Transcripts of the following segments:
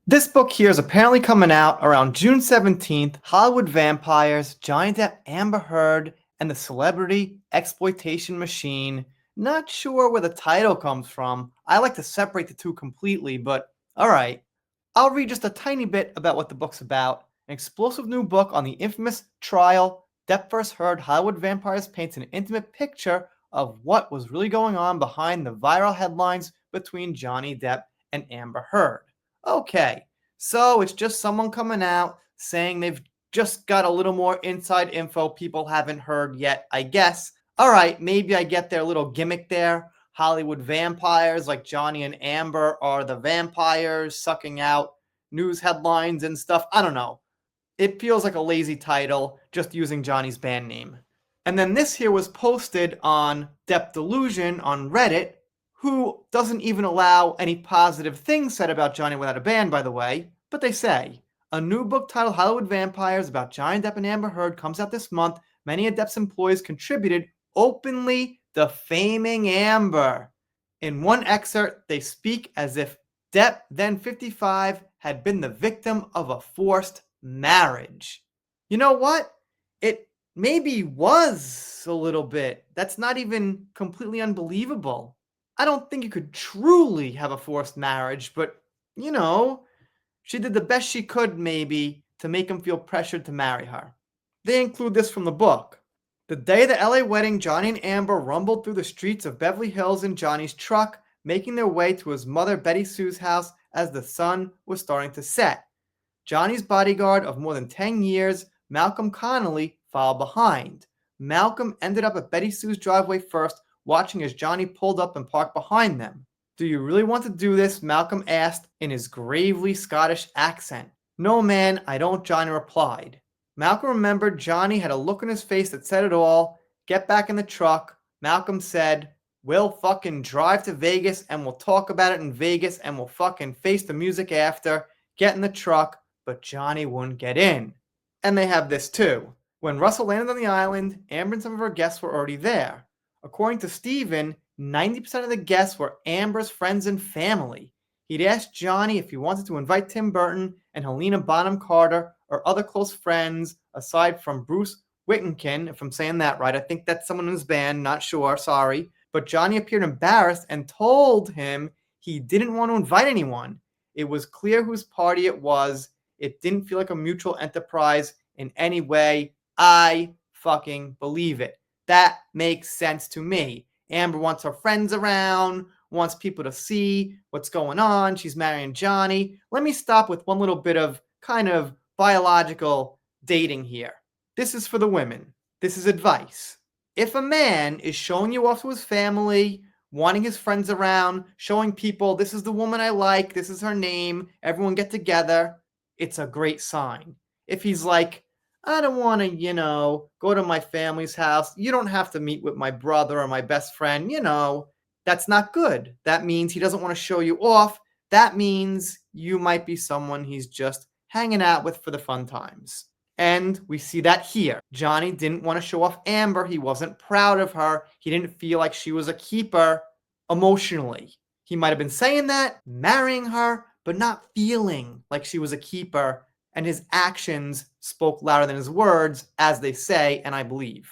This book here is apparently coming out around June 17th. Hollywood Vampires, Johnny Depp, Amber Heard, and the Celebrity Exploitation Machine. Not sure where the title comes from. I like to separate the two completely, but alright. I'll read just a tiny bit about what the book's about. An explosive new book on the infamous trial Depp vs. Heard Hollywood Vampires paints an intimate picture of what was really going on behind the viral headlines between Johnny Depp and Amber Heard. Okay, so it's just someone coming out saying they've just got a little more inside info people haven't heard yet, I guess. All right, maybe I get their little gimmick there. Hollywood vampires like Johnny and Amber are the vampires sucking out news headlines and stuff. I don't know. It feels like a lazy title, just using Johnny's band name. And then this here was posted on Depp Delusion on Reddit, who doesn't even allow any positive things said about Johnny without a band, by the way. But they say, a new book titled Hollywood Vampires about Johnny Depp and Amber Heard comes out this month. Many of Depp's employees contributed, openly defaming Amber. In one excerpt, they speak as if Depp, then 55, had been the victim of a forced marriage. You know what? It maybe was a little bit. That's not even completely unbelievable. I don't think you could truly have a forced marriage, but, she did the best she could, maybe, to make him feel pressured to marry her. They include this from the book. The day of the LA wedding, Johnny and Amber rumbled through the streets of Beverly Hills in Johnny's truck, making their way to his mother Betty Sue's house as the sun was starting to set. Johnny's bodyguard of more than 10 years, Malcolm Connolly, followed behind. Malcolm ended up at Betty Sue's driveway first, watching as Johnny pulled up and parked behind them. Do you really want to do this? Malcolm asked in his gravely Scottish accent. No, man, I don't, Johnny replied. Malcolm remembered Johnny had a look on his face that said it all. Get back in the truck. Malcolm said, we'll fucking drive to Vegas and we'll talk about it in Vegas and we'll fucking face the music after. Get in the truck, but Johnny wouldn't get in. And they have this too. When Russell landed on the island, Amber and some of her guests were already there. According to Steven, 90% of the guests were Amber's friends and family. He'd asked Johnny if he wanted to invite Tim Burton and Helena Bonham Carter or other close friends aside from Bruce Wittenkin, if I'm saying that right. I think that's someone in his band, not sure, sorry. But Johnny appeared embarrassed and told him he didn't want to invite anyone. It was clear whose party it was. It didn't feel like a mutual enterprise in any way. I fucking believe it. That makes sense to me. Amber wants her friends around, wants people to see what's going on. She's marrying Johnny. Let me stop with one little bit of kind of biological dating here. This is for the women. This is advice. If a man is showing you off to his family, wanting his friends around, showing people, this is the woman I like, this is her name, everyone get together, it's a great sign. If he's like, I don't want to, go to my family's house. You don't have to meet with my brother or my best friend. That's not good. That means he doesn't want to show you off. That means you might be someone he's just hanging out with for the fun times. And we see that here. Johnny didn't want to show off Amber. He wasn't proud of her. He didn't feel like she was a keeper emotionally. He might have been saying that, marrying her, but not feeling like she was a keeper. And his actions spoke louder than his words, as they say, and I believe.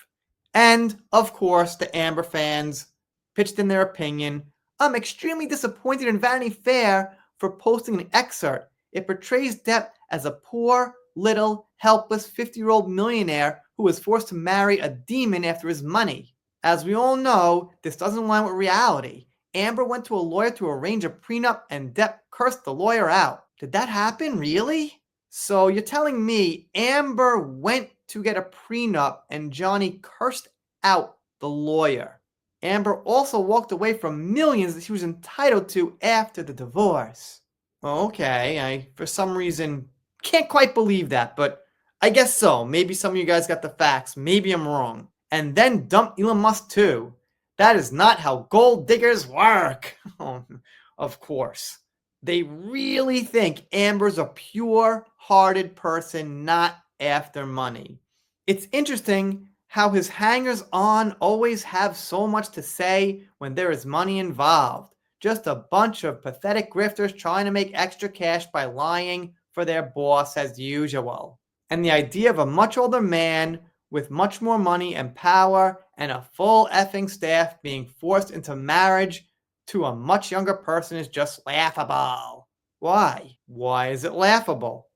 And, of course, the Amber fans pitched in their opinion. I'm extremely disappointed in Vanity Fair for posting an excerpt. It portrays Depp as a poor, little, helpless 50-year-old millionaire who was forced to marry a demon after his money. As we all know, this doesn't align with reality. Amber went to a lawyer to arrange a prenup and Depp cursed the lawyer out. Did that happen, really? So you're telling me Amber went to get a prenup and Johnny cursed out the lawyer. Amber also walked away from millions that she was entitled to after the divorce. Okay, I, for some reason, can't quite believe that, but I guess so. Maybe some of you guys got the facts. Maybe I'm wrong. And then dump Elon Musk too. That is not how gold diggers work. Oh, of course. They really think Amber's a pure-hearted person, not after money. It's interesting how his hangers-on always have so much to say when there is money involved. Just a bunch of pathetic grifters trying to make extra cash by lying for their boss as usual. And the idea of a much older man with much more money and power and a full effing staff being forced into marriage to a much younger person is just laughable. Why? Why is it laughable?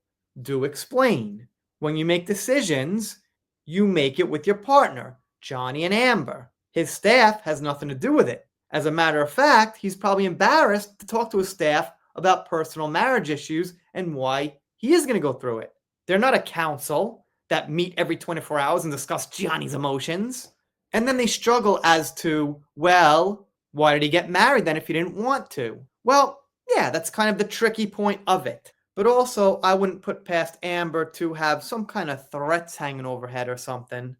Do explain. When you make decisions, you make it with your partner, Johnny and Amber. His staff has nothing to do with it. As a matter of fact, he's probably embarrassed to talk to his staff about personal marriage issues and why he is going to go through it. They're not a council that meet every 24 hours and discuss Johnny's emotions. And then they struggle as to, well, why did he get married then if he didn't want to? Well, yeah, that's kind of the tricky point of it. But also, I wouldn't put past Amber to have some kind of threats hanging overhead or something.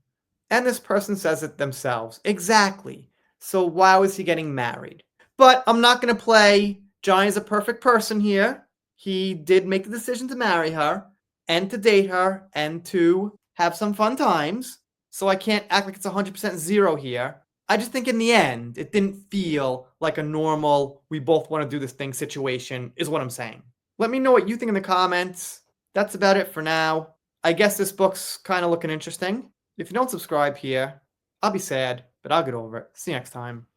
And this person says it themselves. Exactly. So why was he getting married? But I'm not going to play Johnny's a perfect person here. He did make the decision to marry her and to date her and to have some fun times. So I can't act like it's 100% zero here. I just think in the end, it didn't feel like a normal, we both want to do this thing situation, is what I'm saying. Let me know what you think in the comments. That's about it for now. I guess this book's kind of looking interesting. If you don't subscribe here, I'll be sad, but I'll get over it. See you next time.